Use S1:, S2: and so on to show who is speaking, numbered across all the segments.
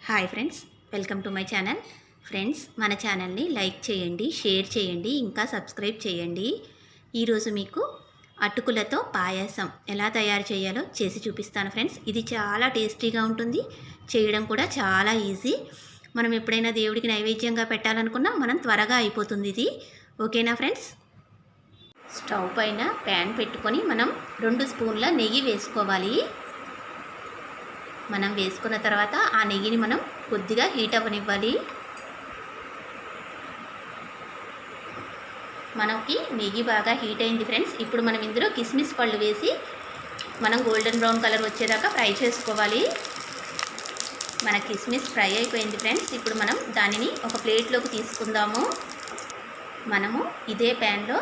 S1: Hi friends, welcome to my channel. Friends, మన ఛానల్ని like చేయండి, షేర్ చేయండి, ఇంకా సబ్స్క్రైబ్ చేయండి. ఈరోజు మీకు అటుకులతో పాయసం ఎలా తయారు చేయాలో చేసి చూపిస్తాను ఫ్రెండ్స్. ఇది చాలా టేస్టీగా ఉంటుంది, చేయడం కూడా చాలా ఈజీ. మనం ఎప్పుడైనా దేవుడికి నైవేద్యంగా పెట్టాలనుకున్నా మనం త్వరగా అయిపోతుంది ఇది. ఓకేనా ఫ్రెండ్స్? స్టవ్ పైన ప్యాన్ పెట్టుకొని మనం 2 స్పూన్ల నెయ్యి వేసుకోవాలి. మనం వేసుకున్న తర్వాత ఆ నెయ్యిని మనం కొద్దిగా హీట్ అవ్వనివ్వాలి. మనకి నెయ్యి బాగా హీట్ అయింది ఫ్రెండ్స్. ఇప్పుడు మనం ఇందులో కిస్మిస్ పళ్ళు వేసి మనం గోల్డెన్ బ్రౌన్ కలర్ వచ్చేదాకా ఫ్రై చేసుకోవాలి. మన కిస్మిస్ ఫ్రై అయిపోయింది ఫ్రెండ్స్. ఇప్పుడు మనం దానిని ఒక ప్లేట్లోకి తీసుకుందాము. మనము ఇదే ప్యాన్లో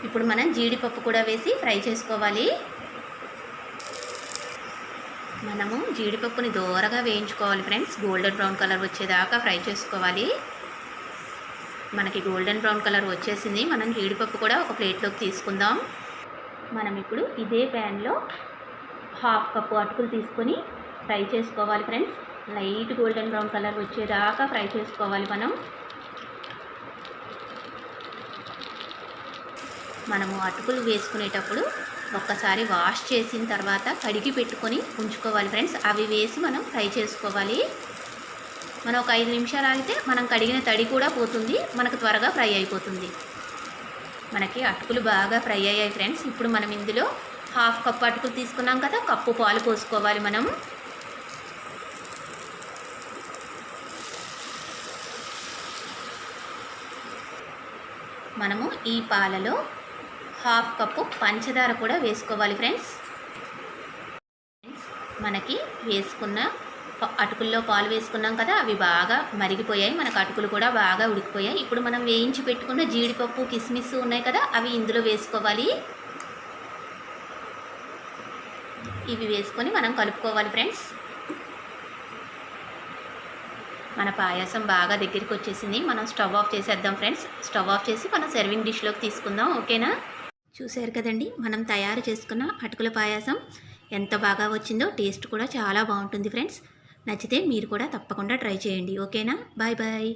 S1: ఇప్పుడు మనం జీడిపప్పు కూడా వేసి ఫ్రై చేసుకోవాలి. మనము జీడిపప్పుని దూరగా వేయించుకోవాలి ఫ్రెండ్స్. గోల్డెన్ బ్రౌన్ కలర్ వచ్చేదాకా ఫ్రై చేసుకోవాలి. మనకి గోల్డెన్ బ్రౌన్ కలర్ వచ్చేసింది. మనం జీడిపప్పు కూడా ఒక ప్లేట్లోకి తీసుకుందాం. మనం ఇప్పుడు ఇదే ప్యాన్లో 1/2 కప్పు అటుకులు తీసుకొని ఫ్రై చేసుకోవాలి friends. Light golden brown colour వచ్చేదాకా ఫ్రై చేసుకోవాలి. మనము అటుకులు వేసుకునేటప్పుడు ఒక్కసారి వాష్ చేసిన తర్వాత కడిగి పెట్టుకొని ఉంచుకోవాలి ఫ్రెండ్స్. అవి వేసి మనం ఫ్రై చేసుకోవాలి. మనం ఒక 5 నిమిషాలు ఆగితే మనం కడిగిన తడి కూడా పోతుంది, మనకు త్వరగా ఫ్రై అయిపోతుంది. మనకి అటుకులు బాగా ఫ్రై అయ్యాయి ఫ్రెండ్స్. ఇప్పుడు మనం ఇందులో 1/2 కప్పు అటుకులు తీసుకున్నాం కదా, కప్పు పాలు పోసుకోవాలి. మనము ఈ పాలలో 1/2 కప్పు పంచదార కూడా వేసుకోవాలి ఫ్రెండ్స్. మనకి వేసుకున్న అటుకుల్లో పాలు వేసుకున్నాం కదా, అవి బాగా మరిగిపోయాయి. మనకు అటుకులు కూడా బాగా ఉడికిపోయాయి. ఇప్పుడు మనం వేయించి పెట్టుకున్న జీడిపప్పు, కిస్మిస్ ఉన్నాయి కదా, అవి ఇందులో వేసుకోవాలి. ఇవి వేసుకొని మనం కలుపుకోవాలి ఫ్రెండ్స్. మన పాయసం బాగా దగ్గరికి వచ్చేసింది. మనం స్టవ్ ఆఫ్ చేసేద్దాం ఫ్రెండ్స్. స్టవ్ ఆఫ్ చేసి మనం సర్వింగ్ డిష్లోకి తీసుకుందాం. ఓకేనా? చూశారు కదండి, మనం తయారు చేసుకున్న అటుకుల పాయసం ఎంత బాగా వచ్చిందో. టేస్ట్ కూడా చాలా బాగుంటుంది ఫ్రెండ్స్. నచ్చితే మీరు కూడా తప్పకుండా ట్రై చేయండి. ఓకేనా? Bye bye.